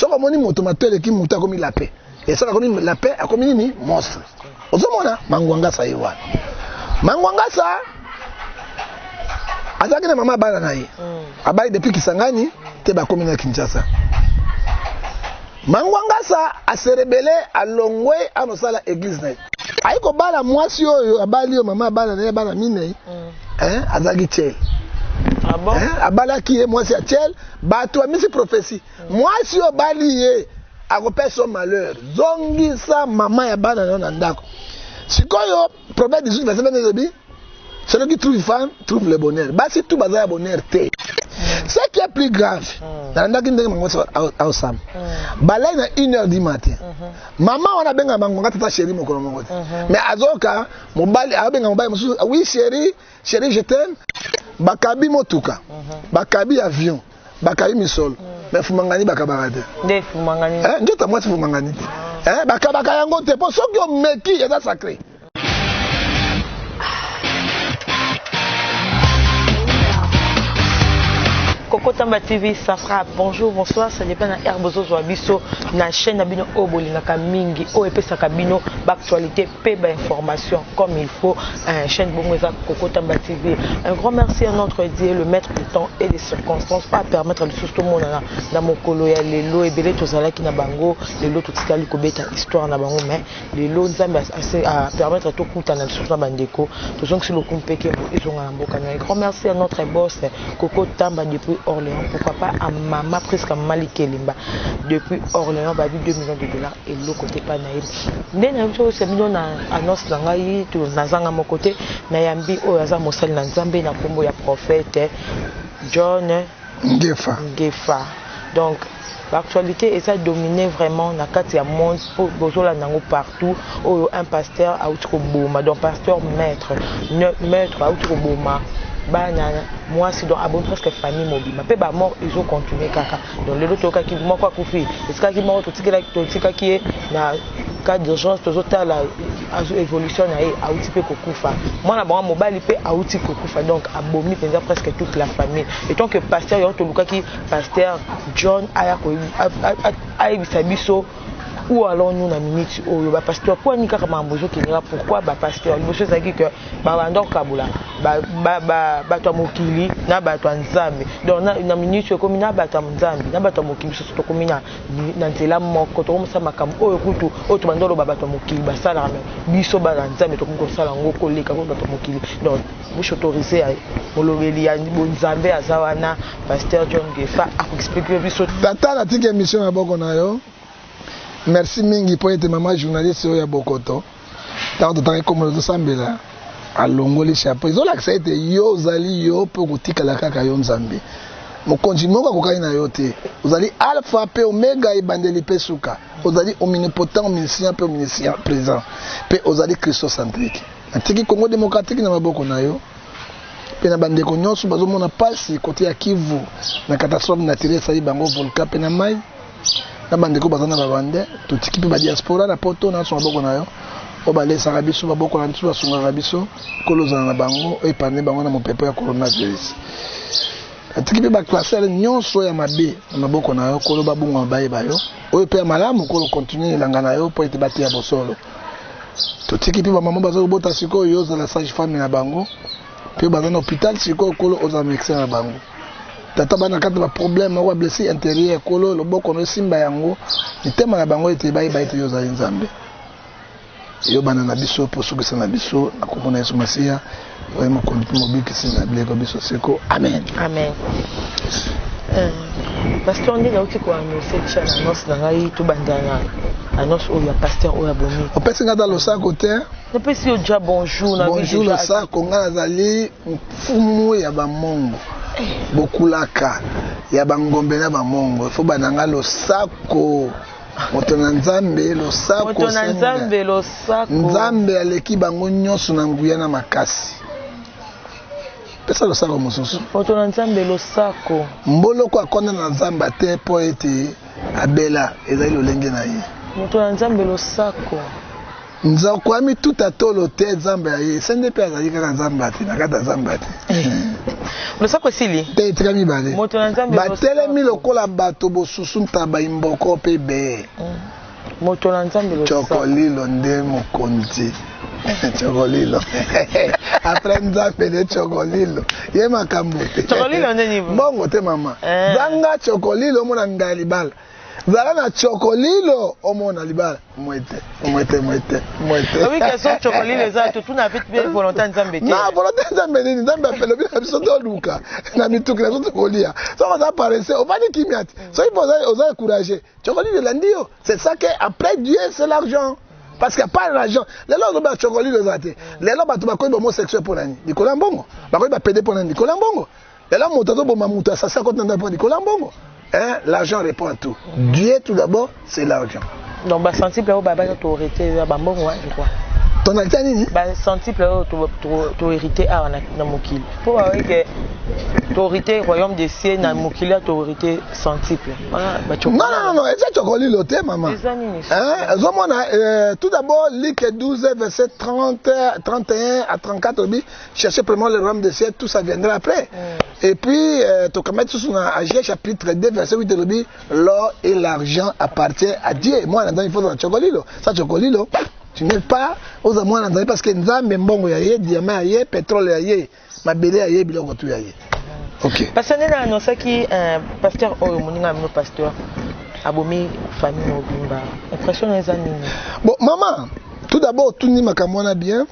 soko moni moto matele ki muta komi la paix et ça komi la paix a komi ni monstre ozomona mangwangasa yewa mangwangasa azaki na mama bana na ye abali depuis Kisangani te ba komi na Kinshasa mangwangasa a se rebelle a longwe anosala église na aiko bala mwasi oyo abali yo mama bana na ye bana mine azaki tchel. Ah bon? Abala qui est moi c'est Tchel, bato amisi prophétie. Moi si au balié a repère son malheur. Zongi sa maman ya bana na ndako. Sikoyo prophète 18 verset 22 celui qui trouve une femme trouve le bonheur. Bah si tout bazar bonheur té. Ce qui est plus grave, dans ndaki ndenge mango au sam. Balai na 1h du matin. Maman on a benga mango tata chérie mokolo moko. Mais azoka mobali a benga mobali musu oui chérie, chérie je t'aime. Bakabi motuka, bakabi avion, bakabi misolo, mais fumangani bakabarade. Des fumangani. Ndio tamwa fumangani. Bakabaka yango te po soki o meki eza sacré. Coco Tamba TV, ça frappe. Bonjour, bonsoir, ça dépend de Herbozo Zoabiso, la chaîne Nabino Oboli, na Kamingi, OEP Sakabino, d'actualité, PEB information comme il faut, chaîne Bongoza Coco Tamba TV. Un grand merci à notre Dieu, le maître du temps et des circonstances, pas permettre de tout le monde dans mon colo, il y a les lots et belé, tous qui na bango, les lots tout ce qui kobeta histoire na bango, mais les lots à permettre à tout le monde sur la bandeko, tout ce qui le compétit, ils ont un beau canal. Un grand merci à notre boss, Coco Tamba depuis Orléans, pourquoi pas à Mama presque à Malike Limba depuis Orléans, bah 2 millions de dollars et l'autre côté pas naïf. Dès que c'est million à annonce langaï, tout nazanga mon côté, Nayambi Oyaza Mosel Nanzambe na combo ya prophète John Ngefa. Donc l'actualité est ça dominé vraiment na kati ya monde pour bozola nango partout un pasteur a outro boma donc pasteur maître a outro boma banana moi si donc abon presque famille mobile ma pe ba mort ils ont continué kaka donc le loto ka ki moi quoi kufi est-ce ka ki mort to tika ki na cas d'urgence to zota la évolution na e a outi pe kokufa moi na ba mobile pe a outi kokufa donc abomi penza presque toute la famille et tant que pasteur yo to luka ki pasteur John aya ko a bisabiso ou alors nous na minute oyo ba pasteur pour ni kaka mambozo kenera pourquoi ba pasteur le choseaki que ba bandor kabula ba to mokili na ba to nzambe donc na minute comme na ba to nzambe na ba to mokili so to komina na nzela moko to komsa makam oyo kutu o to bandolo ba to mokili ba sala biso ba nzambe to ko sala ngoko leka ko to mokili donc vous autorisé à molobeli ya nzambe azawana pasteur John Ngefa a expliquer biso tata la tique émission ya boko na yo. Merci mingi pour être maman journaliste ya Bokoto. Tant de temps comme le sambela à longoli chapeau. Ils ont l'accepté yo zali yo pour kutika la kaka yo nzambe. Mo continue ko kokani na yo te. Vous allez alpha pe omega et bandeli pe suka. Vous allez omnipotent omniscient pe omniscient présent. Pe vous allez christocentrique. Atiki Congo démocratique na maboko na yo. Pe na bandeko nyonso bazomona pasi côté ya Kivu na catastrophe naturelle sali bango volcan pe na mai. Na bandeko bazana ba bande to tiki pe ba diaspora na poto na so maboko na yo o ba lesa rabiso maboko na ntu basunga rabiso koloza na bango e pande bango na mopepo ya coronavirus atiki pe ba classer nyonso ya mabe na maboko na yo kolo ba bunga ba yeba yo o pe malamu kolo continuer langa na yo po ete bati ya bosolo to tiki pe ba mama bazo bota siko yo za la sage femme na bango pe bazana hôpital siko kolo oza médecin na bango tata bana kata ba problème wa blessé intérieur kolo loboko no simba yango itema na bango ete bayi ba ete yo za nzambe yo bana na biso po sukisa na biso akomona Yesu Masia wa mo kondipi mobile kisina bleko biso seko amen amen. Pasteur on dit là ko annoncer chana annonce na ngai to bandana annonce o ya pasteur o ya bomi o pesi ngata lo sa côté ne pesi o ja bonjour na bonjour le sa ko ngana zali mfumu ya ba mongo bokulaka ya bangombe na bamongo fo bananga losako moto na nzambe losako nzambe aleki bango nyonso na nguya na makasi pesa losako mosusu moto na nzambe losako mboloko akonda na nzambe te po ete abela ezali lolenge na ye moto na nzambe losako nzakwami tout atolo te nzambe aye sende pe azali kaka nzambe ate na kata nzambe ate losako sili te etika mibale moto na nzambe batelemi lokola bato bosusu ntaba imboko mpe be moto na nzambe losako chokolilo nde mokonzi chokolilo après nzambe de chokolilo ye makambo te chokolilo nde ni bongo te mama zanga chokolilo mona ngai libala zala na chokolilo omona libala mwete oui que son chokolilo eza tout na fait bien volonté nzambe te na volonté nzambe nini nzambe apelo bila biso to luka na mituki na soto kolia so ça paraissait on va dire kimiati so il faut oser encourager chokolilo landio c'est ça que après Dieu c'est l'argent parce qu'il n'y a pas l'argent les gens ont chokolilo zate les gens bato bakoyi homosexuel pour nani dikola mbongo bakoyi ba pédé pour nani dikola mbongo les gens moto to boma muta sasa ko tanda pour dikola mbongo. Hein, l'argent répond à tout. Dieu, tout d'abord, c'est l'argent. Donc, bah, sensible au baba, tu aurais été à Bambon, je crois. Ton acteur, nini? Bah, sensible tu hérité à Namokil. Pour voir que tu hérité royaume des cieux, Namokil, tu hérité sensible. Non, c'est chocolilo, maman. Hein, tout d'abord, Luc 12, verset 30, 31 à 34, cherchez premièrement le royaume des cieux, tout ça viendra après. Et puis, tu peux mettre sur Agé chapitre 2, verset 8, l'or et l'argent appartiennent à Dieu. Moi, il faut dans chocolilo. Ça, chocolilo. Tu n'es pas aux amours parce que nous avons mbongo yaye, diamant yaye, pétrole yaye, mabele yaye, biloko tu yaye. Ok. Parce que nous avons annoncé que pasteur Oyomoninga mon pasteur abomi famille Obimba. Impression les amis. Bon maman, tout d'abord tout ni makamona bien.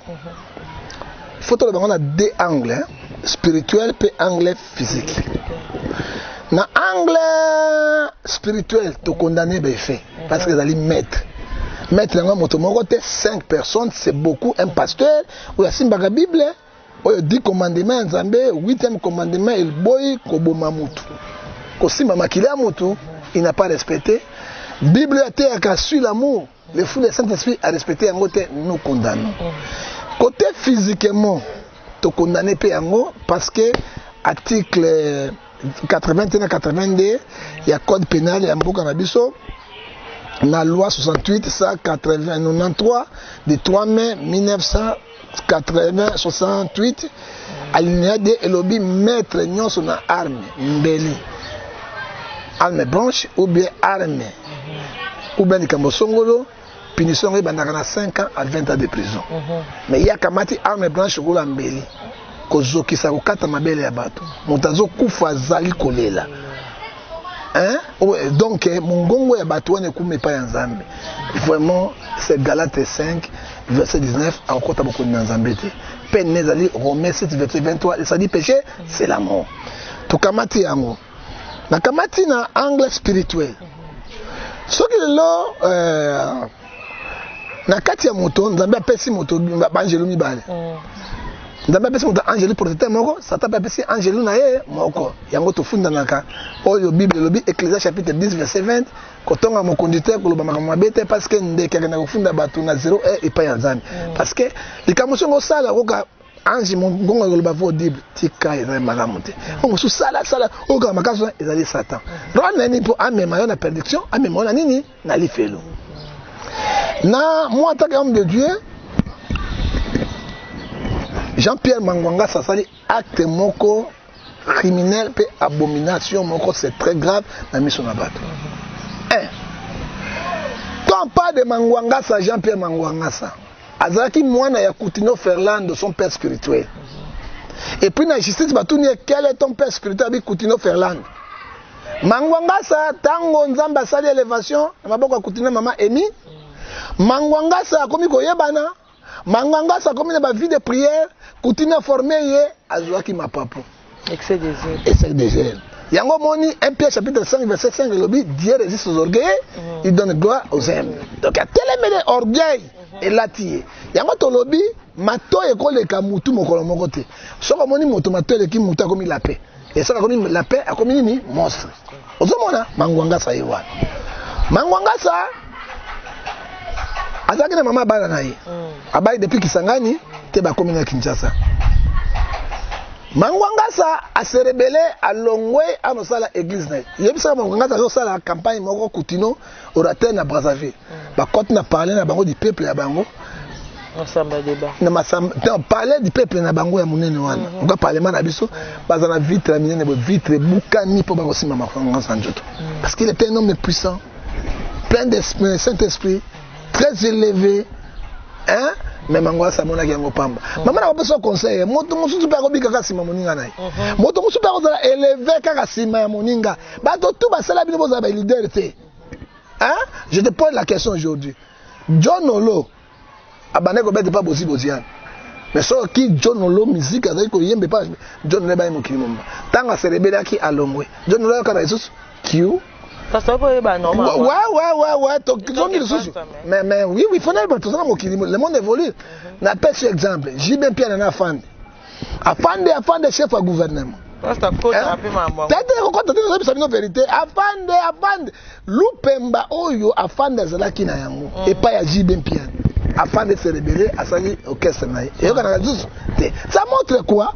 Faut que on a deux angles, spirituel et angle physique. Na angle spirituel, tu condamné ben fait parce que les maîtres. Mettre dans moto côté 5 personnes, c'est beaucoup. Un pasteur, ou la simba Bible, ou le 10 commandements, Nzambe, 8e commandement, il boy, koboma mutu. Kosimba makila mutu, il n'a pas respecté. Bible a été su l'amour. Le fou de Saint-Esprit a respecté en côté, nous condamnons. Côté physiquement, tu condamnes Péango parce que article 81-82, il y a code pénal, il y a un peu cannabiso. La loi 68-193 du 3 mai 1968, alinéa de Elobi, maître nyon son arme, mbeli, arme blanche ou bien arme, ou bien Nikambo Songolo, punition est 5 ans à 20 ans de prison. Mais il y a kamati arme blanche ou la mbeli, kozoki sa kokata mabele ya bato, montazo kufa zali kolela. Hein? Donc, mon gongo est battu, on est comme pas en Zambie. Vraiment, c'est Galates 5, verset 19, encore t'as beaucoup de Nzambé. Peine Nezali, Romains 7, verset 23, et ça dit péché, c'est la mort. Tout kamati yango. Na kamati na angle spirituel. Ce qui est là, na kati ya moto, Nzambé apesi moto, banjelu mibale. Nzambe apesi moto angelu protecteur moko, Satan apesi angelu na ye moko. Yango tofunda naka. Oyo Bible lobi Ecclésiaste chapitre 10 verset 20, kotonga mo conducteur koloba makambo mabete parce que ndeke na kofunda bato na 0 et pas ya Nzambe. Parce que likamoso ngo sala koka ange mongongo koloba vo Bible tika eza malamu te. Ngo su sala oka makaso ezali Satan. Rona ni po amema yo na perdition, amema na nini na lifelo. Na moi en tant qu'homme de Dieu, Jean-Pierre Mangwanga, ça s'appelle acte moko criminel et abomination moko, c'est très grave dans la mission de bateau. Quand on parle de Mangwanga, ça Jean-Pierre Mangwanga, ça. Azaki Mwana Yakutino Ferland, son père spirituel. Et puis dans la justice, quel est ton père spirituel avec Koutino Ferland? Mangwanga, ça, tango nzamba sali élévation, maboko Koutino maman Emi. Mangwanga, ça, comme Koyebana. Mangwanga ça comme une vie de prière, continue à former ye azwaki ma papa. Excès des ailes. Excès des ailes. Yango moni 1 Pierre chapitre 5 verset 5 lobi Dieu résiste aux orgueilleux, il donne gloire aux humbles. Donc à tellement orgueil et latier. Yango to lobi mato ekole ka mutu mokolo mokote. Soko moni moto mato eleki mutu comme la paix. Et ça comme la paix a comme ni monstre. Ozomona Mangwanga ça yewa. Mangwanga ça azaki na mama bana na ye abai depuis Kisangani te ba komina Kinshasa. Mangwanga sa a se rebelle à Longwe à nos sala église na yebisa Mangwanga sa sala campagne moko Koutino orateur na Brazzaville ba côté na parler na bango du peuple ya bango Masamba débat. Na masamba parler du peuple na bango ya munene wana. On va parler na biso baza na vitre la minene bo vitre bukani po bango sima makonga sanjoto. Parce qu'il était un homme puissant, plein d'esprit, Saint-Esprit, très élevé. Hein? Mais mangwa sa mona yango pamba. Mama na bapeso conseil, moto mususu pa ko bika ka sima moninga nai. Moto mususu pa ko za élevé ka sima ya moninga. Ba to tout ba sala bino boza ba leader te. Hein? Je te pose la question aujourd'hui. John Olo abane ko bete pas bosi bosian. Mais so ki John Olo musique azali ko yembe pas John Olo ba yi mokili moma. Tanga serebela ki alongwe. John Olo ka na Yesus Q. Ça ça peut être normal. Ouais, mais oui, il faut aller tout ça le monde évolue. Na pêche exemple, j'ai bien Pierre na afande chef à gouvernement. Ça coûte rapidement. Peut-être que c'est une vérité. Afande Lupemba oyo afande zalaki na yango et pas ya j'ai bien Pierre. Afin de se révéler à sa orchestre. Ça montre quoi?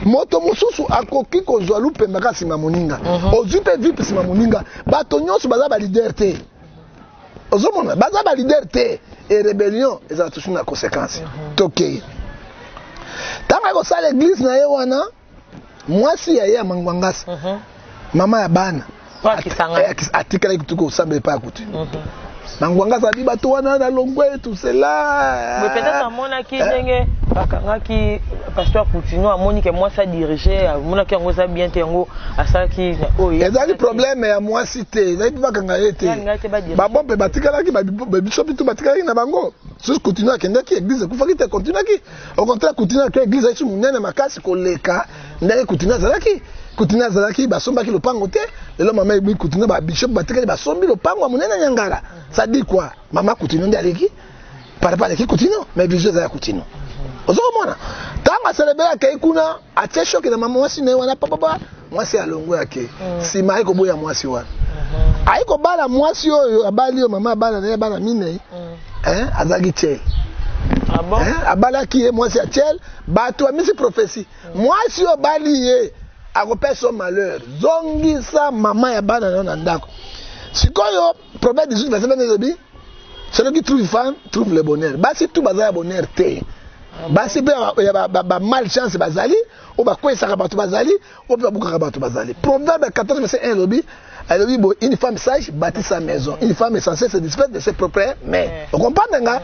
Moto mususu akoki kozwa Lupemba ka sima moninga. Ozupe vipe sima moninga. Bato nyonso baza ba leader te. Ozomona baza ba leader te et rébellion eza toujours na conséquence. Tokei. Tanga ko sala l'église na ye wana mwasi ya mangwangasa. Mama ya bana. Atikala kutuko sambe pa kutu. Mangwanga sabi bato wana na longwe tout cela. Mais peut-être amona ki ndenge bakangaki pasteur Coutinho amoni ke moi ça diriger amona ki ngo ça bien te ngo asaki oyo. Ezali problème ya moi cité, ezali bakanga ete. Ba bombe batikala ki ba biso bitu batikala ki na bango. Sus Coutinho akenda ki église kufaki te continue ki. Au contraire Coutinho ki église isu munene makasi koleka ndenge Coutinho zalaki. Coutinho zalaki basombaki lopango te. Lelo mama ebi Coutinho ba bishop batikala basombi lopango munene nyangara. Ça dit quoi? Maman Coutinho ndi aleki? Pas aleki Coutinho, mais biso za Coutinho. Ozokomona. Tanga célébrer ke kuna atesho ke na mama wasi ne wana papa mwasi alongo yake. Si mai ko boya mwasi wana. Aiko bala mwasi oyo abali yo mama bala na bala mine. Azagi chel. Ah bon? Abala ki mwasi a chel, bato amisi prophétie. Mwasi yo bali ye akopesa son malheur. Zongi sa mama ya bala na ndako. Sikoyo prophète 18 verset 22 celui qui trouve une femme trouve le bonheur. Basi tout bazali bonheur te. Basi ba malchance bazali ou ba kwesaka bato bazali ou ba bukaka bato bazali. Proverbe 14 verset 1 lobi alobi bo une femme sage bâtit sa maison. Une femme est censée se dispenser de ses propres mains. Vous comprenez nga?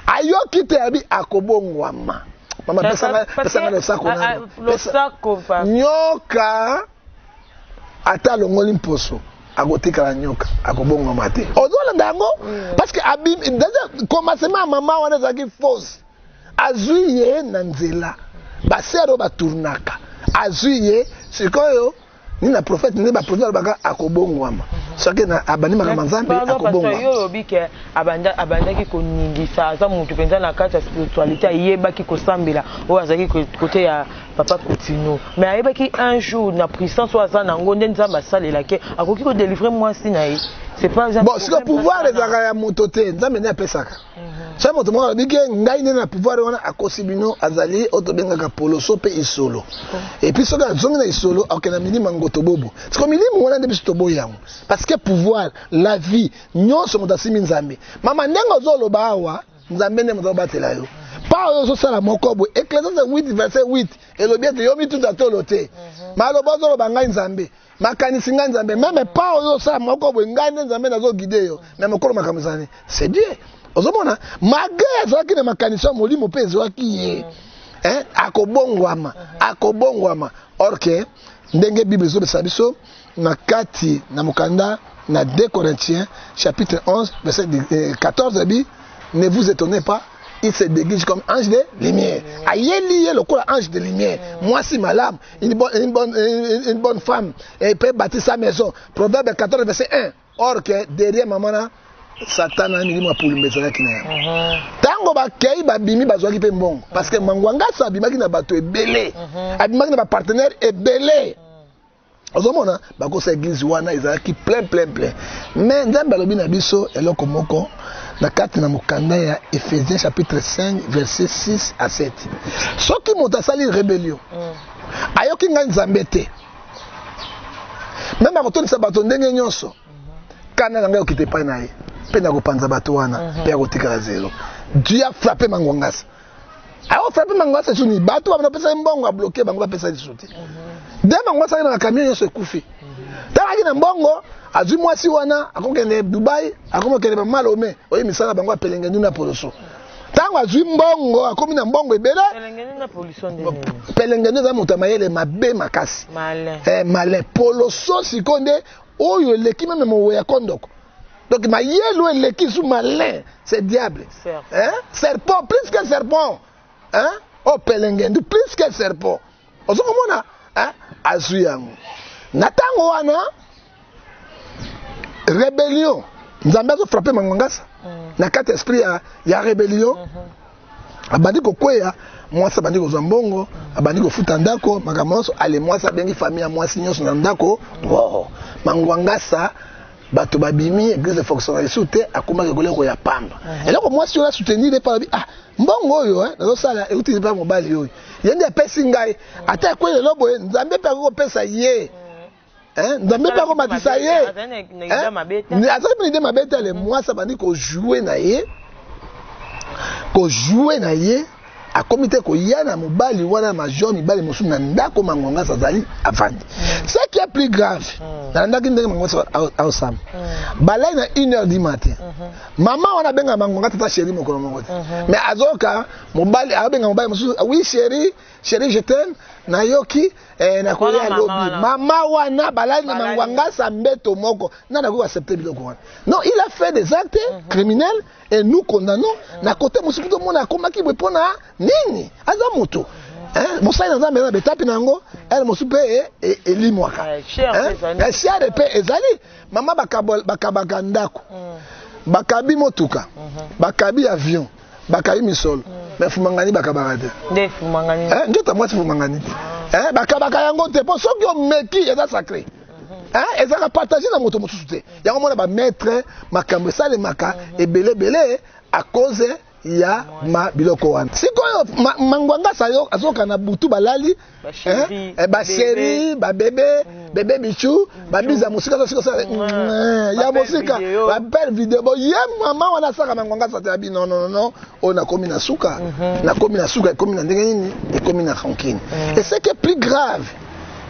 Ayoki te abi akobongwama. Mama pesa le sako na. Le sako pa. Nyoka ata longoli mposo. Agotika la nyoka akobonga mate ozola ndango parce que abim déjà commencement maman wana zaki fausse azuye na nzela basero baturnaka azuye sikoyo ni na prophète ni ba prophète baka akobongwama soki na abani makamazambe akobongwa parce que yo lobi ke abanda ki koningisa za mutu penza na kati ya spiritualité ayeba ki kosambela o azaki côté ya papa Coutinho mais ayeba ki un jour na puissance o azana ngonde nzamba salela ke akoki ko délivrer moi si na c'est pas bon si le pouvoir les ya moto te nzambe ne pesaka ça moto mo lobi ke ngai ne na pouvoir wana akosibino azali otobengaka poloso pe isolo et puis soka zongi na isolo akena minima ngoto bobo c'est comme minima wana ndebi stobo yango parce que pouvoir la vie nyonso moto asimi nzambe mama ndengo zoloba awa nzambe ne moto batela yo pa oyo so sala mokobo Ecclésiaste 8 verset 8 elobi ete yomi tout atolo te maloba zoloba ngai nzambe makanisi ngai nzambe même pa oyo sala mokobo ngai nzambe nazo guider yo mais mokolo makamizani c'est Dieu ozomona malgré ezalaki na makanisi ya molimo mpe ezwaki ye akobongwama or que ndenge bible ezobesa biso na kati na mokanda na 2 Corinthiens chapitre 11 verset 14 bi ne vous étonnez pas il se déguise comme ange de lumière ayeli ye lokola ange de lumière moi si malade une bonne femme et peut bâtir sa maison proverbe 14 verset 1 or que derrière mamana Satan a mis moi pour le mettre là qui n'a. Tango ba kei ba bimi ba zwa ki pe mbongo parce que mangwanga sa bima ki na bato ebele. Abima ki na ba partenaire ebele. Ozomona ba ko sa église wana ezaki plein. Mais nzambe alobi na biso eloko moko na kati na mokanda ya Ephésiens chapitre 5 verset 6 à 7. Soki moto sali rébellion. Ayoki nga nzambe te. Même akotonisa bato ndenge nyonso. Kana nga okite pa na ye. Pena ko panza bato wana pe akotika zelo Dieu a frappé Mangwangasa. Alors frappé Mangwangasa sur ni bateau, on a pensé mbongo a bloqué, bango a pensé sauter. Dès Mangwangasa dans le camion il se couffé. Tant qu'il na mbongo, a du mois si wana, a kokende Dubaï, a kokende Malomé, oye misala bango a pelengenu na poloso. Tant a du mbongo, a komi na mbongo ebele. Pelengenu na pollution de. Pelengenu za motamayele mabe makasi. Malin. Malin poloso sikonde oyo leki même mo ya kondoko. Donc ma yelo leki sous malin, c'est diable. Hein? Serpent, plus que serpent. Hein? Oh pelengendu, plus que serpent. Ozo komona, hein? Azuyango. Natango wana rébellion. Nzambe azo frapper Mangwangasa. Na quatre esprit ya rébellion. Abandi ko kweya, mwasa bandi ko zambongo, abandi ko futa ndako, makamoso ale mwasa bengi famille ya mwasi nyonso na ndako. Wow. Mangwangasa bato babimi église fonctionnelle soute akoma ke koleko ya pamba. Et là moi si on a soutenir les par mbongo oyo hein, nazo sala e utiliser pas mobile oyo. Yende pesi ngai ata ko le lobo nzambe pe ko pesa ye. Hein, nzambe pe ko matisa ye. Azali ni de mabeta le mwasa bandi ko jouer na ye. Ko jouer na ye a comité ko yana mobali wana major mibali mosu na ndako Mangwangasa zali avandi. Ce qui est plus grave na ndaki ndenge Mangwangasa awsam balai na 1h du matin maman wana benga Mangwangasa ta chérie mokolo moko mais azoka mobali abenga mobali mosu oui chérie je t'aime na yoki na koya lobi mama wana balai na Mangwangasa mbeto moko na na ko accepter biloko wana. Non, il a fait des actes criminels et nous condamnons na côté mosu tout monde a komaki bopona nini aza moto hein mosai na zambe na betapi nango elle mosu pe elimwaka hein cher pe ezali mama bakabaka ndako bakabi motuka bakabi avion bakabi misolo mais fumangani bakabaka te nde fumangani hein njota mwasi fumangani hein bakabaka yango te po soki o meki eza sacré hein ezaka partager na moto mosusu te yango mona ba maître makambo sale maka ebele à cause ya ma biloko wana sikoyo Mangwangasa yo azoka na butu balali ba chéri ba bébé bichu ba biza musika so ya musika ba belle vidéo bo ye mama wana saka Mangwangasa te abi non on a komi na suka na komi na suka komi na ndenge nini et komi na rancune et c'est que plus grave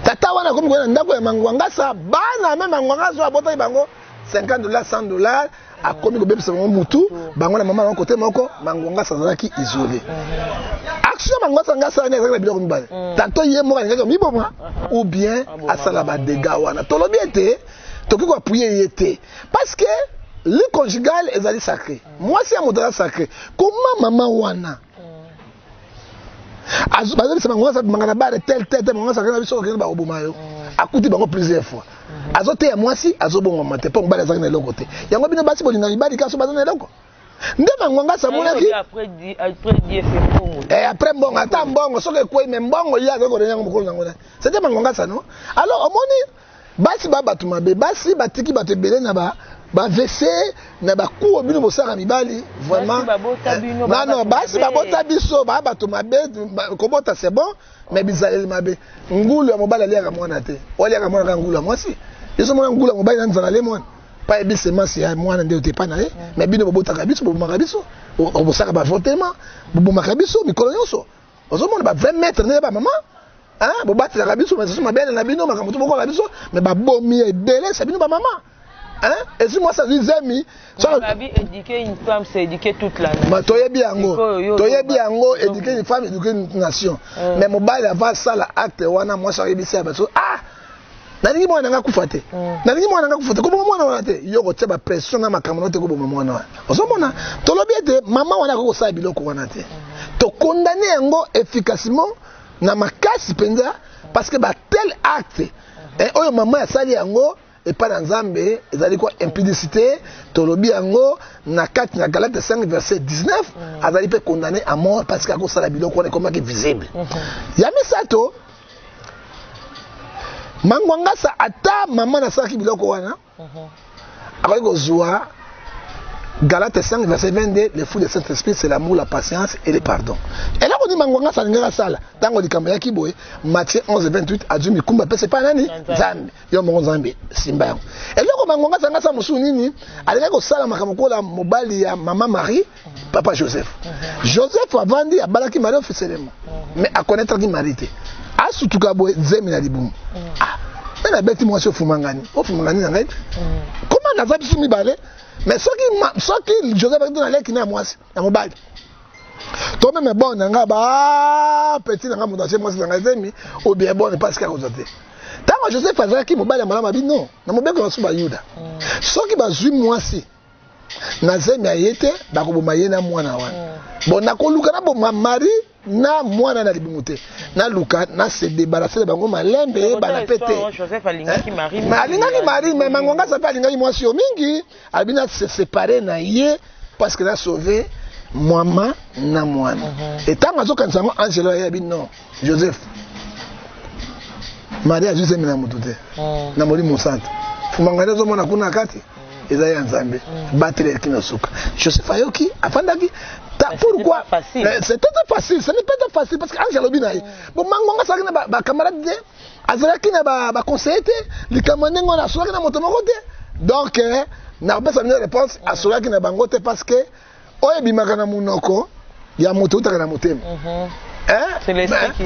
tata wana komi na ndako ya Mangwangasa bana même Mangwangasa abota bango $50 $100 a commis le bébé c'est mon moutou bango na maman côté moko Mangwangasa zalaki isolé action Mangwangasa na zaka biloko mibale tanto ye mo ngaka miboma ou bien asala ba dégâts wana tolobi ete toki ko appuyer yete parce que le conjugal ezali sacré moi c'est un modèle sacré comment maman wana azu bazali sama Mangwangasa mangana ba tel Mangwangasa kana biso ko ba oboma yo akuti bango plusieurs fois azote ya mwasi azobongo mate po mbala zaki na eloko te yango bino basi bolinga mibali kaso bazana eloko nde Mangwangasa monaki après mbongo ata mbongo soki ekwe me mbongo ya ko renyango mokolo nango na c'était Mangwangasa non alors omoni basi bato mabe basi batiki bato ebele na ba VC na ba ku bino bosaka mibali vraiment non basi babota biso bato mabe kobota c'est bon mais bizaleli mabe ngulu ya mobali aliaka mwana te oliaka mwana ka ngulu ya mwasi yeso mwana ngulu ya mobali na nzala le mwana pa ebise masi ya mwana nde otepa na ye mais bino bobotaka biso bobomaka biso obosaka bavotema bobomaka biso mikolo nyonso ozomona ba 20 mètres ne ba mama hein bobatisaka biso mais soso mabele na bino makambo to bokola biso mais babomi ebele sa bino ba mama hein et si moi ça dit zemi ça babi éduquer une femme c'est éduquer toute la nation ma toyebi yango éduquer une femme éduquer une nation mais mobile va ça la acte wana moi ça yebisi ya baso ah nalingi mwana nga kufa te nalingi mwana nga kufa te ko mwana wana te yo ko teba pression na makambo te ko boma mwana wana ozomona tolobi ete mama wana ko sa biloko wana te to condamner yango efficacement na makasi penza parce que ba tel acte oyo mama ya sali yango et pas dans Nzambe ezali quoi impudicité tolobi yango na 4 na Galates 5 verset 19 azali pe condamné à mort parce que akosala biloko wana comme visible ya misato Mangwangasa ata mama na saki biloko wana akoki kozwa Galates 5 verset 22 le fruit du Saint-Esprit c'est l'amour la patience et le pardon et là on dit Mangwangasa ngaka sala tango likambo ya kiboye Matthieu 11:28 adu mikumba pese pa nani Nzambe yo mongo Nzambe simba yango et là Mangwangasa ngasa musu nini alinga ko sala makambo kola mobali ya mama Marie papa Joseph. Joseph avant dit abalaki Marie officiellement. Mais à connaître qui Marie était. A surtout ka boy zemi na libumu. Ah, mais la bête moi sur Fumangani. O Fumangani na ngai. Comment na zabi sumi balé? Mais ce qui Joseph a dit dans l'équipe na moi, na mobile. Toi même bon nga ba petit nga mon ancien moi na zemi ou bien bon parce qu'il a causé. Tant Joseph faisait qui mobile malama bi non. Na mobile ko suba Yuda. Ce qui ba zui moi si. Na zemi ayete ba ko boma yena mwana wana. Bon na ko luka na bo mari na mwana na libumuté na luka na se débarrasser bango malembe ba na pété Joseph alingaki Marie mais mangonga ça pas alingaki moi sio mingi albina se séparer na ye parce que na sauvé maman na mwana et tant azo kansango Angelo ya bi non Joseph Marie a juste mina mutute na moli monsante fumangana zo mona kuna kati eza ya nzambe battre kina suka Joseph ayoki afandaki. Pourquoi? C'était facile, ce n'est pas facile parce que Angelo Binaï. Bon, mangonga ça na ba camarade de azalaki na ba conseiller li kamanengo na soki na moto moko te. Donc na ba sa réponse à soki na bango te parce que oye bimaka na munoko ya moto utaka na motema. C'est l'esprit qui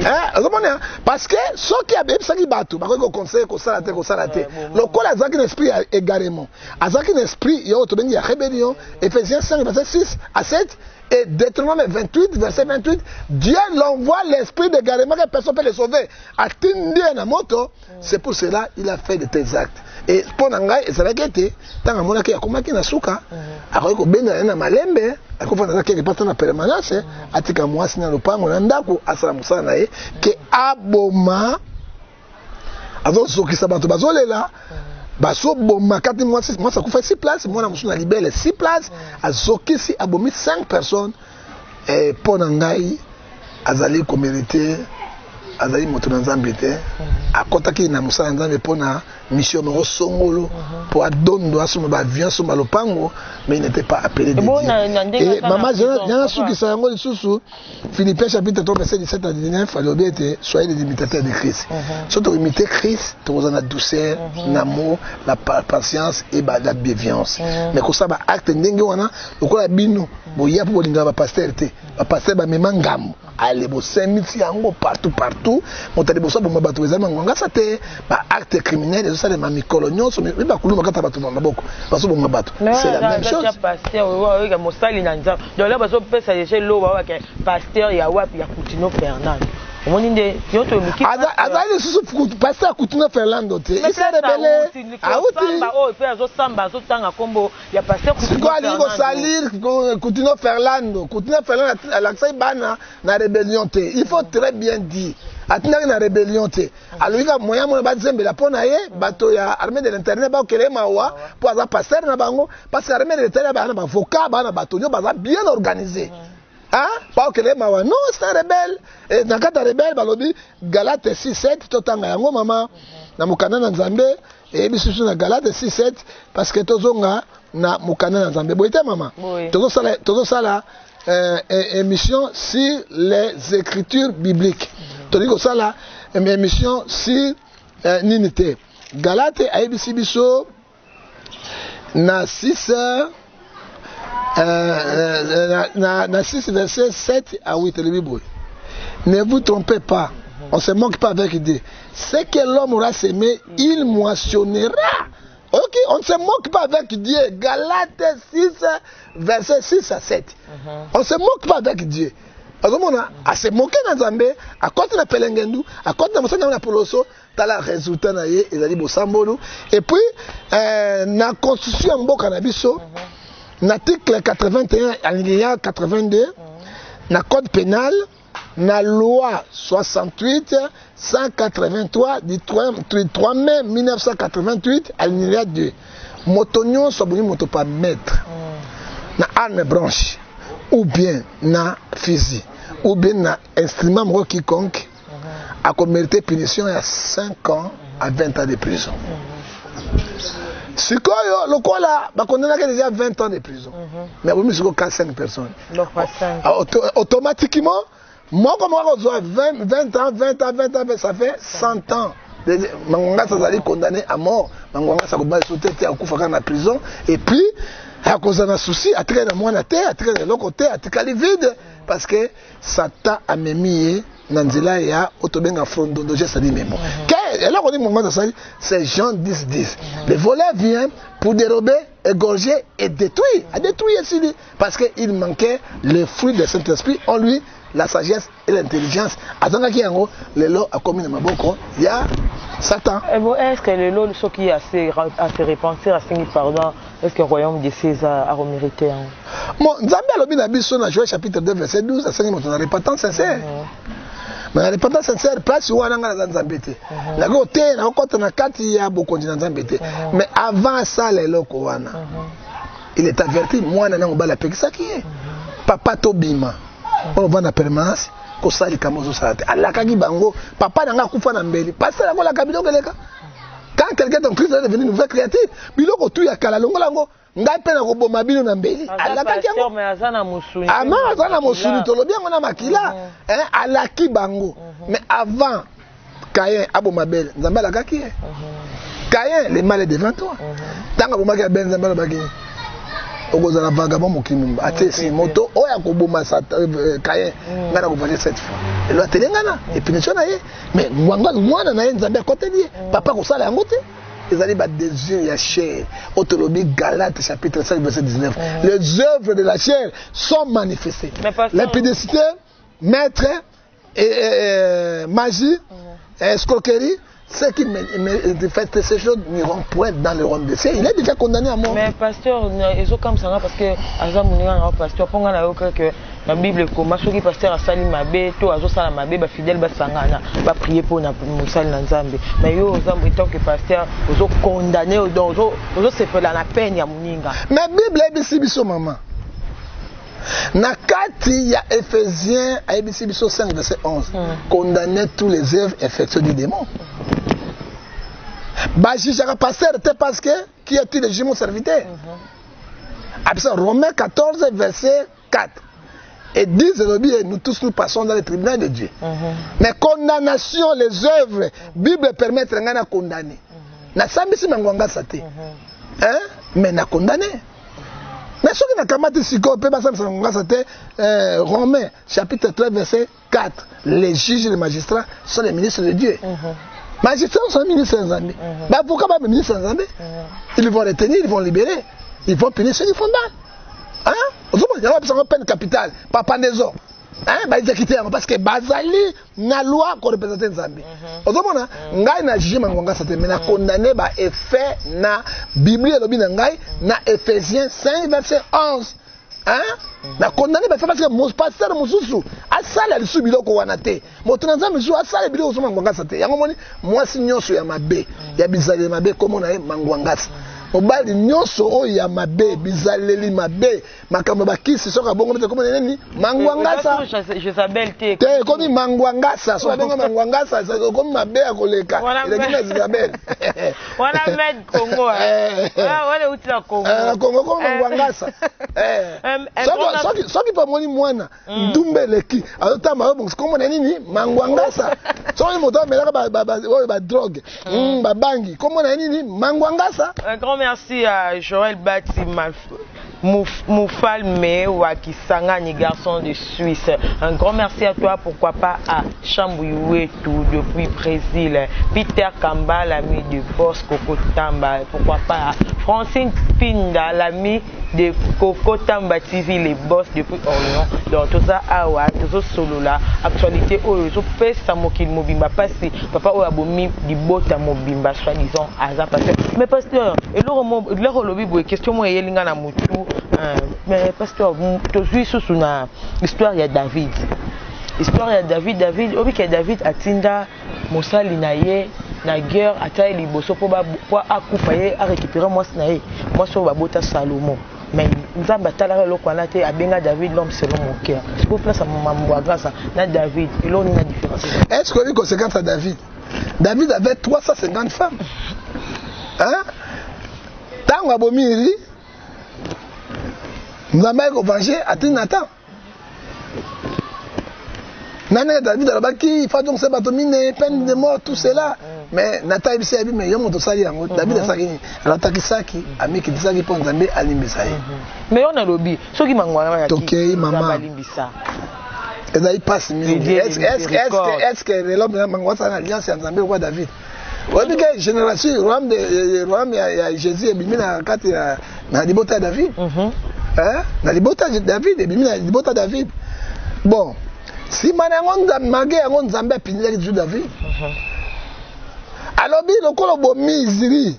parce que ceux qui a bébé bateau ba ko conseiller ko sala te le col azaki l'esprit également azaki l'esprit yo to bengi ya rébellion Ephésiens 5 verset 6 à 7 et Deutéronome 28 verset 28 Dieu l'envoie l'esprit d'égarement que personne peut le sauver atindi na moto c'est pour cela il a fait de tels actes et pour ngai ça va été tant amona ki akomaki na suka akoki ko benda na malembe akofana ke pas na permanence atika mwasi na lopango na ndako asala musala na ye ke aboma azosokisa bato bazolela baso boma kati mwasi kufa 6 places mwana musu na libele 6 places azokisi abomi 5 personnes et pour ngai azali ko mériter azali moto na nzambe te akotaki na musala nzambe pona mission no songolo pour adondo asoma ba avion soma lopango mais il n'était pas appelé de Dieu. Et maman j'ai su que ça yango lisusu Philippiens chapitre 3 verset 17 à 19 alobi ete soyez des imitateurs de Christ. Surtout imiter Christ dans la douceur, l'amour, la patience et la bienveillance. Mais ko ça ba acte ndenge wana lokola bino boya pour bolinga ba pasteur te. Ba pasteur ba memangam allez bo semiti yango partout motali boso bo mabato ezama nganga ça te ba acte criminel ça les mamikolo nyonso mais ba kuluma kata bato maboko baso bo mabato c'est la même chose pasteur oui ga mosali na nzambe donc là baso pesa chez lo ba ke pasteur ya wapi ya Coutinho Fernando omoni nde yoto miki azali susu pasteur Coutinho Fernando te il s'est rebellé auti o pe azo samba azo tanga kombo ya pasteur Coutinho Fernando salir Coutinho Fernando l'accès bana na rébellion te il faut très bien dire atinaki na rébellion te alobika moya mona bazembela pona ye bato ya armée de l'intérieur ba okele mawa po aza pasteur na bango parce que armée de l'intérieur ba na avocat ba na bato nyo baza bien organisé hein pas okele mawa non c'est un rebelle et na kata rebelle balobi Galate 6:7 totanga yango mama na mukana na nzambe et bisusu na Galate 6:7 parce que tozonga na mukana na nzambe boite mama tozo sala émission sur les écritures bibliques. Tandis que ça là, émission sur l'unité. Galate ABC biso na 6 na 6 verset 7 à 8 le Bible. Ne vous trompez pas. On se moque pas avec Dieu. Ce que l'homme aura semé, il moissonnera. Ok, on ne se moque pas avec Dieu. Galates 6, verset 6 à 7. On ne se moque pas avec Dieu. A se moquer dans Zambé, à côté de Pelengendu, à côté de Moussana Poloso, tu as le résultat, et puis, la constitution de Canabiso, l'article 81, alinéa 82, le code pénal, la loi 68 183 du 3 mai 1988 alinéa 2 motonyo sobuni moto pas mettre na arme blanche ou bien na fusil ou bien na instrument moko quiconque a mérité punition à 5 ans à 20 ans de prison. Sikoyo lokola ba condamné déjà 20 ans de prison. Mais au moins 5 personnes. Automatiquement moi, comme on a 20 ans, ça fait 100 ans Mangwangasa azali condamné à mort. Mangwangasa ko ba sotete akufaka na prison et puis à cause d'un souci, à traîner dans mon terre, à traîner de l'autre côté, à traîner vide parce que Satan a mis Nanzila ya Otobenga Frondondoje ça dit mais bon. Et là on dit moment de ça, c'est Jean 10:10. Le voleur vient pour dérober, égorger et détruire. À détruire ici parce qu'il manquait le fruit du Saint-Esprit en lui, la sagesse et l'intelligence. Attends qu'il y a le lot a commis dans ma bouche, il y a Satan. Est-ce que le lot ceux qui a se repentir à ce pardon, est-ce que le royaume de César a mérité? Bon, Nzambe alobi na biso na Joël chapitre 2 verset 12, ça c'est notre repentance sincère. Mais la repentance sincère, place où on a dans Nzambe te. La côté na côté na kati ya bokonzi na Nzambe te. Mais avant ça les loko wana. Il est averti moi na ngobala pekisa ki est. Papa tobima. On va na permanence ko sali kamozo salate. Alakaki bango, papa nanga kufa na mbeli. Passer la kola kabilo keleka. Quand quelqu'un est en Christ est devenu une nouvelle créature, biloko tu ya kala longola ngo. Ngai pe na koboma bino na mbeli alakaki yango mais azana musuni tolobi yango na makila alaki bango mais avant Caïn aboma belle Nzambe alakaki ye Caïn le mal est devant toi tanga bomaki ya belle Nzambe alobaki okozala vagabond mokili atesi moto oya koboma Caïn ngana kobali cette fois elo atelengana et punition na ye mais mwana na ye Nzambe akoteli papa kosala yango te. Ils allaient battre des yeux à chair. Autolobie Galates chapitre 5 verset 19. Les œuvres de la chair sont manifestées. L'impudicité, maître, magie, escroquerie, ceux qui font ces choses n'iront point dans le royaume de Dieu. Il est déjà condamné à mort. Mais pasteur, ils sont comme ça parce que Azamouniga pasteur, pour que la Bible comme ceux qui pasteur a sali mabe, to azo sala mabe, ba fidèle ba sangana, ba prier pour na musali na Nzambe. Mais yo Nzambe tant que pasteur, ozo condamné ozo se fait la peine ya muninga. Mais Bible est biso maman. Na kati ya Éphésiens à biso 5 verset 11, condamner tous les œuvres effectuées du démon. Bajijaka pasteur te parce que qui est-il le jumeau serviteur? Romains 14 verset 4. Et disent nous tous nous passons dans le tribunal de Dieu. Mais condamnation, les œuvres, Bible permet de condamner. Na sambisi mangwanga sate. Mais na condamné. Mais ce qui n'a qu'à mettre ici, Romains chapitre 13 verset 4. Les juges et les magistrats sont les ministres de Dieu. Magistrats sont les ministres de Nzambe. Pourquoi pas les ministres de Nzambe? Ils vont retenir, ils vont libérer. Ils vont punir ceux qui font mal. Il y a une peine capitale, papa Nezo. Parce que Bazali na loi qu'on représente Nzambe. Ozomona ngai na juger mangwanga sate mais na condamné ba effet na Bible lobi na ngai na Éphésiens 5 verset 11. Na condamné ba fait parce que mon pasteur mususu asala lisu biloko wana te. Moto na Nzambe mususu asala biloko so mangwanga sate. Yango moni mwasi nyonso ya mabe ya bizali mabe komo na mangwanga. Obali nyonso o ya mabe bizaleli mabe makambo bakisi soka bongo mete komona nini mangwangasa Jezabel te komi mangwangasa so bongo mangwangasa komi mabe ya koleka ile kina Jezabel wana med Congo wale utila Congo Congo komi mangwangasa soki pa moni mwana ndumbe leki azotamba bongo komona nini mangwangasa soki moto amelaka ba drogue ba bangi komona nini mangwangasa. Merci à Joël Bati Moufalme Wakisangani, garçon de Suisse. Un grand merci à toi, pourquoi pas à Chambouyouetou depuis Brésil. Peter Kamba, l'ami de Boss Coco Tamba. Pourquoi pas à Francine Pinda, l'ami de Coco Tamba TV, les boss depuis Orient. Donc tout ça, awa, tout ça solo là. Actualité, oh, je fais ça mokil mobimba passer. Papa ou abomi di bota mobimba soi-disant aza pasteur. Mais pasteur, et leur lobby boy question moi yelinga na mutu. Mais pasteur, tu suis sous na histoire ya David. Histoire ya David, obi que David atinda mosali na ye na guerre ataye liboso po akufa ye a récupérer moi na ye. Moi so babota Salomon. Mais Nzamba talaka loko na te abenga David l'homme selon mon cœur. Je peux placer mambo grâce na David, et l'on a différence. Est-ce qu'on dit conséquence à David? David avait 350 femmes. Tango abomiri Nzamba ko venger à Nathan. Nane David alobaki il faut donc se batomine peine de mort tout cela. mais nata ibisi abi mais yo moto sali yango David asaki alors takisaki amiki disaki po nzambe alimbisa ye mais on a lobby soki mangwana ya tokei mama alimbisa ezali passe mingi est-ce que l'homme mangwana sana alliance ya nzambe kwa David oyebi ke génération royaume ya Jésus ebimi na kati na libota ya David na libota ya David ebimi na libota ya David bon nsima na yango mage yango nzambe apinzelaki toujours David alobi lokolo bomiziri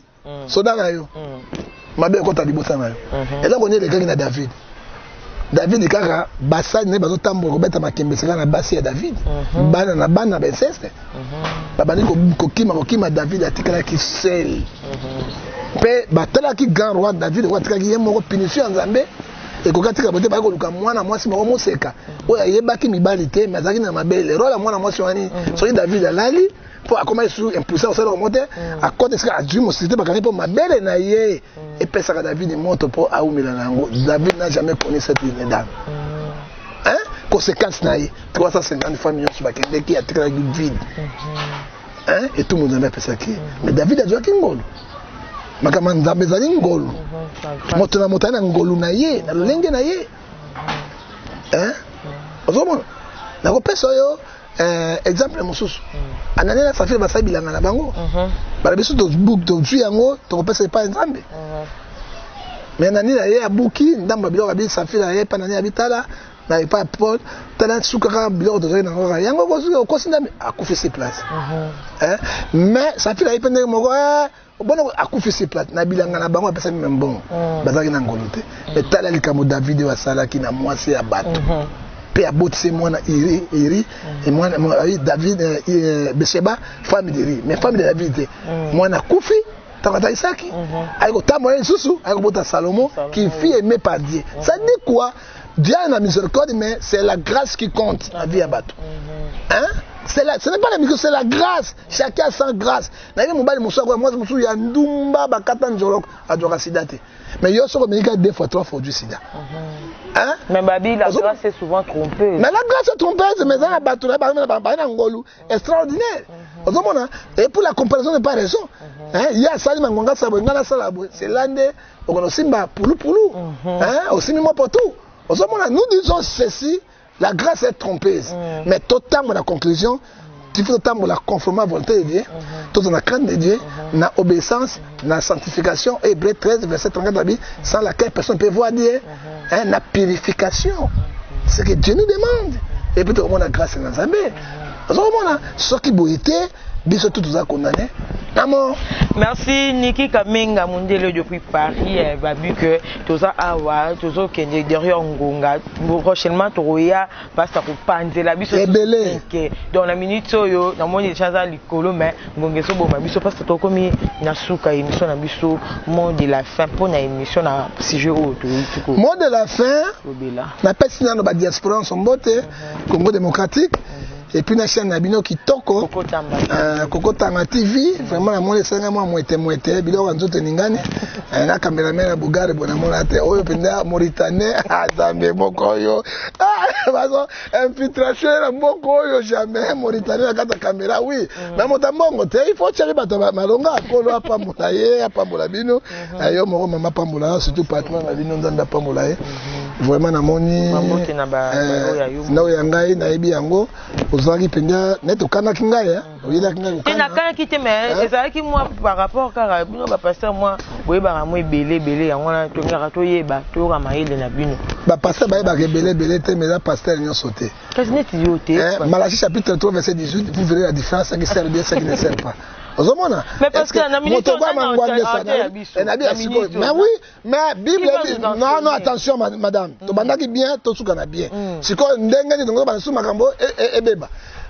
soda na yo mabe ekota libota na yo eza koni elekaki na David kaka basali ne bazotambola kobeta makembe seka na basi ya David bana na bana benseste babandi kokima David atikalaki sel mpe batalaki grand roi David oyo atikaki ye moko punition ya nzambe ekokatika bote baki koluka mwana mwasi moko moseka oyo ayebaki mibali te me azalaki na mabele role ya mwana mwasi wani soki David alali mpo akoma su impuissant osala komo te akote esika azwi mosité bakangi mpo mabele na ye epesaka David moto mpo aumela na yango David n'a jamais connu cette ligne dame conséquence na ye 350 fois nyonso bakendeki atikalaki vide et tout le monde apesaki mais David azwaki ngolu makambo nzambe ezali ngolu moto na moto na ngolu na ye na lolenge na ye ozomona nakopesa oyo exemple mosusu anani na Safira basali bilanga na bango bala biso tozwi yango tokopesa epai nzambe mais anani na ye abuki ndambo ya biloko abi Safira ye epai nani abitala na epai ya Paul tala suka kaka biloko tozali nango kaka yango okosi ndambe akufisi place mais Safira ye mpe ndenge moko bon akufisi place na bilanga na bango apesaki même bon bazalaki na ngolu te mais tala likambo David oyo asalaki na mwasi ya bato mpe abotisi mwana iri mwana David Besheba femme d'Iri mais femme de David te mwana kufi ntango atalisaki ayi kotambola lisusu ayi kobota Salomo qui fut aimé par Dieu ça dit quoi Dieu a la miséricorde mais c'est la grâce qui compte la vie à bateau ce n'est pas la miséricorde, c'est la grâce. Chacun a sa grâce. Naïve mobile moussa quoi moi moussou ya ndumba bakata njolok adora sidate. Mais yo so comme 2 fois 3 fois du sida. Mais babi la grâce est souvent trompeuse. Mais la grâce est trompeuse mais ça bateau là ba ngolu extraordinaire. Ozomona et pour la comparaison n'est pas raison. Il y a ça mangonga sabo ngana sala c'est lande okono simba pulu aussi moi pour tout. Ozomona nous disons ceci. La grâce est trompeuse. Mais totalement la conclusion, tu fais totalement la conformité à la volonté de Dieu, toute la crainte de Dieu, la obéissance, la sanctification, Hébreux 13, verset 34, sans laquelle personne ne peut voir Dieu, la purification. C'est ce que Dieu nous demande. Et puis, tout le monde a grâce dans sa main. Ce qui a été, biso tout ça condamné. Merci Niki Kamenga Mundele depuis Paris. Babu que toza awa tozo kende derrière ngonga prochainement toroya basta ko panzela biso dans la minute oyo na moni chaza likolo mais ngongeso bo biso parce que to komi na suka émission na biso mot de la fin pour na émission na sujet o to mot de la fin na pesi na ba diaspora sombote Congo démocratique. Et puis na chaîne Nabino Kitoko Koko Tanga TV vraiment la monde sanga moi moite biloko nzoto ningane na cameraman na Bugare bona mona te oyo penda Mauritanie azambe moko yo bazo infiltration na moko yo jamais Mauritanie na kata caméra oui mais motambo te il faut tirer bato malonga akolo apambola ye apambola bino yo moko mama pambola surtout patron na bino ndanda pambola ye vraiment na moni na oya ngai na ebi yango ozaki penda neto kana kinga oyela kinga kana kana kite mais ezalaki moi par rapport car bino ba pasteur moi boyeba moi belé yango na to ngaka to yeba to ka maile na bino ba pasteur ba yeba belé te mais la pasteur nyo sauté qu'est-ce que tu yoté Malachie chapitre 3 verset 18 vous verrez la différence qui sert bien ce qui ne sert pas. Mais parce que la minute mais oui, mais Bible non attention madame. To bandaki bien, to sukana bien. Siko ndenge ni dongo banasu makambo e beba.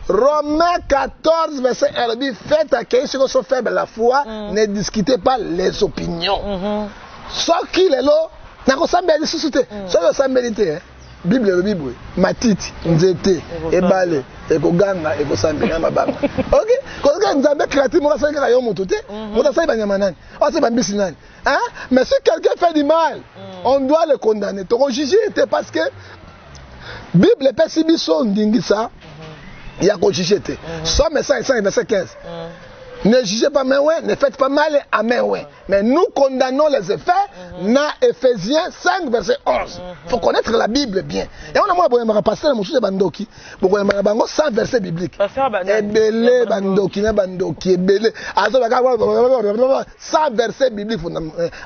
Romains 14 verset 1 dit faites accueillir ceux qui sont faibles la foi, ne discutez pas les opinions. Ce qui est là, na ko sambeli susute. So yo sambeli te Bible matiti nzete ebale ekoganga ekosambela mabanga OK koza nzambe créatif mo kasanga ka yo moto te moto sai banyama nani o sai bambisi nani mais si quelqu'un fait du mal on doit le condamner to juger parce que Bible pesi biso ndingisa ya ko juger te Somme 5 verset 15 Ne jugez pas main ouais, ne faites pas mal à main ouais. Mais nous condamnons les effets. Na Ephésiens 5 verset 11. Faut connaître la Bible bien. Et on a moi boyema passer le monsieur bandoki. Boyema bango 100 versets bibliques. Ebele bandoki na bandoki ebele. Azo baka 100 versets bibliques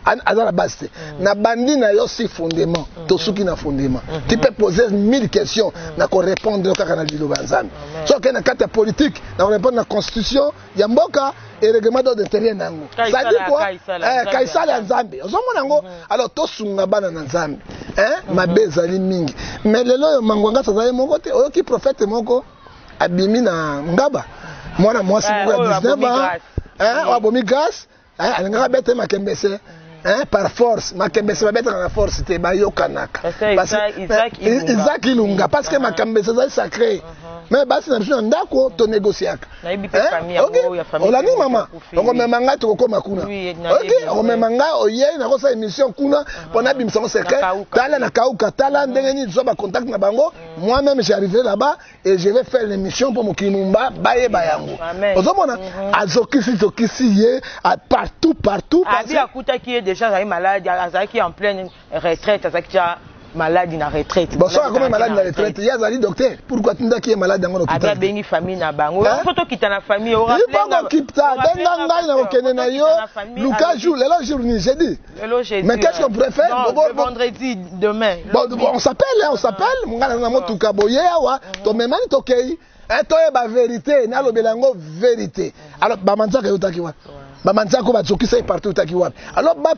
à la base. Na bandi na yo si fondement. Tosuki na fondement. Tu peux poser 1000 questions na ko répondre kaka na bilo banzambe. So que na carte politique, na répondre na constitution ya mboka et règlement d'ordre intérieur nango. Ça dit quoi? Kaisala nzambe. Ozomona ngo alors tosunga bana na nzambe. Mabezali mingi. Mais lelo yo mangwanga sazali moko te oyoki prophète moko abimi na ngaba. Mwana mwasi moko ya 19 ans. Wabomi grâce. Alingaka bete makembese. Par force, makembese ba bete na force te ba yokanaka. Isaac Ilunga parce que makembese c'est sacré. Mais basi na biso ndako to négociaka. Olani mama, on memanga to kokoma kuna. OK, on memanga oye na kosa émission kuna pona bimisa secret. Tala na kauka tala ndenge ni zo ba contact na bango. Moi-même j'ai arrivé là-bas et je vais faire l'émission pour Mokimumba baye bayango. Ozomona azokisi ye partout. Abi akuta qui est déjà malade, azaki en pleine retraite, azaki malade na retraite. Bon, ça comme malade na retraite, il y a Zali docteur. Pourquoi tu n'as qui est malade dans l'hôpital? Avec bengi famille na bango. Photo qui ta na famille, on rappelle. Il pas quitta, denga na okene na yo. Lucas joue, le jour ni jeudi. Mais qu'est-ce qu'on pourrait faire? Vendredi demain. Bon, on s'appelle, mungana na motuka boye wa, to memani tokei. Toi ba vérité, na lo belango vérité. Alors ba manza ka yotaki wa. Ba manza ko ba tsokisa partout taki wa. Alors ba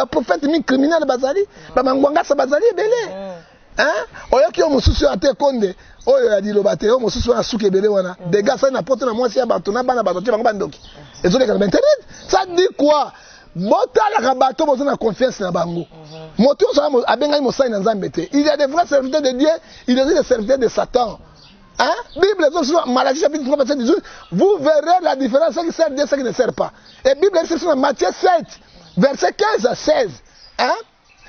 prophète mi criminel bazali, ba mangwanga sa bazali belé. Oyo ki o mususu ate konde, oyo ya dilobate, o mususu na suke belé wana. Des gars ça na porte na mwasi ya bato na bana bato bango bandoki. Ezole ka internet. Ça dit quoi? Botala ka bato bozo na confiance na bango. Moto so abenga mo sai na nzambe te. Il y a des vrais serviteurs de Dieu, il y a des serviteurs de Satan. Bible, Malachie chapitre 3, verset 18, vous verrez la différence, ce qui sert Dieu, ce qui ne sert pas. Et Bible, c'est dans Matthieu 7, verset 15 à 16.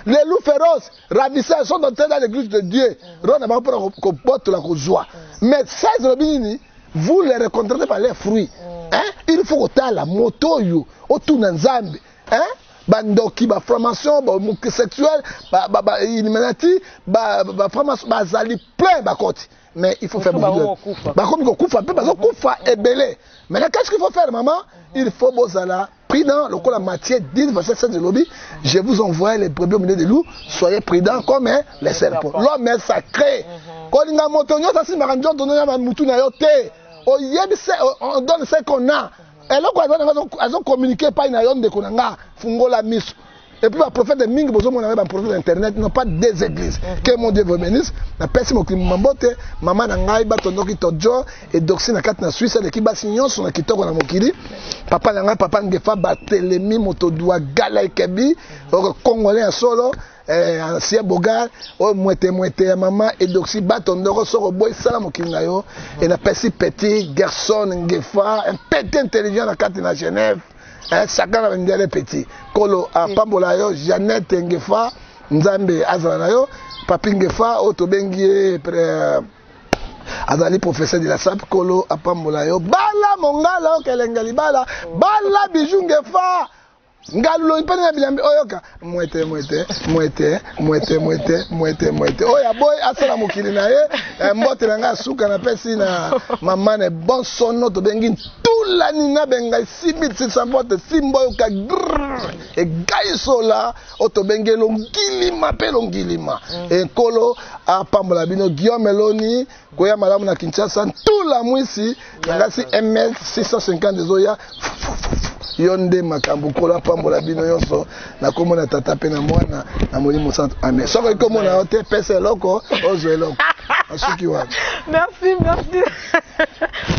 Les loups féroces, ravisseurs, sont entrés dans l'église de Dieu. Mais 16, vous les rencontrez par leurs fruits. Il faut que la moto, autour d'un zambi. Bandoki, ba formation, ba sexuel, ba illuminati, ba formation, ba zali plein ba côté. Mais il faut faire beaucoup. Bah comme il faut faire, parce que koufa est belé. Mais qu'est-ce qu'il faut faire, maman? Il faut bozala prudent. Le coup la Matthieu 10 verset 7 de lobby. Je vous envoie les brebis au milieu des loups. Soyez prudents comme les serpents. L'homme est sacré. Quand il y a motonyo, ça c'est maranjon, on a mutu na yote. On donne ce qu'on a. Et là, elles ont communiqué par une ayon de Konanga, Fungola Miss. Et puis, le prophète de Ming, besoin de un prophète d'internet, non pas des églises. Que mon Dieu vous bénisse. La personne qui m'a mambote, maman nangai, batonoki tojo, et doxy na kat na Suisse, et qui basignon, son akitoko na mokili. Papa nangai, papa ngefa, batelemi, motodoua, gala kebi, congolais en solo. Ancien bogar moite maman et doxy batondoro soro boy sala mokinga yo et na petit garçon ngefa un petit intelligent na carte na Genève chacun a un petit kolo a pambola yo Jeannette ngefa nzambe azala na yo papi ngefa otobengi azali professeur de la SAP kolo a pambola yo bala mongala kelengali bala bijou ngefa ngalulo ipene na bilambi oyoka mwete oya boy asala mokili na ye mbote na nga suka na pesi na mama ne bon sono to bengi tula nina benga 6600 mbote simbo yoka e gaisola oto bengi longilima pe longilima e kolo apambola bino Guillaume Meloni koya malamu na Kinshasa tula mwisi ngasi MS 650 dezoya yonde makambo kola pambola bino yonso na komona tata pe na mwana na molimo santo amen soko komona ote pese loko ozwe loko asuki wa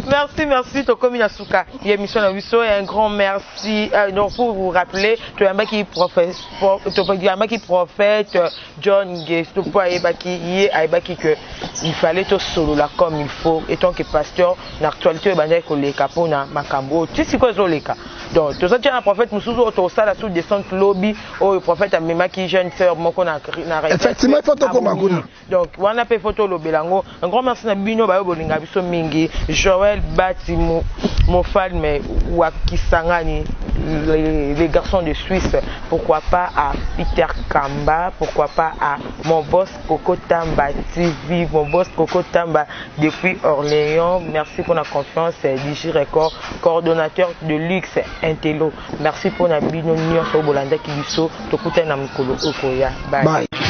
merci to komi na suka émission na biso et un grand merci donc pour vous rappeler to yamba ki prophète John Gesto pour ayebaki que il fallait to solo là comme il faut et tant que pasteur l'actualité banda ko leka pona makambo tu siko zo leka. Donc, tout ça, tu as un prophète, Moussouzo, au stade sous descente lobby, ou le prophète a même qui jeune sœur, mon qu'on a effectivement, photo comme un donc, on a fait photo le Belango. Un grand merci à Bino, Bayo Bolinga, Biso Mingi, Joël Batimo, Mofal, mais Wakisangani, les garçons de Suisse, pourquoi pas à Peter Kamba, pourquoi pas à mon boss Coco Tamba TV, mon boss Coco Tamba depuis Orléans. Merci pour la confiance, Digi Record, coordonnateur de luxe Intello. Merci pour la bino Nyon Bolanda Kibiso, Tokuta Namkolo Okoya. Bye.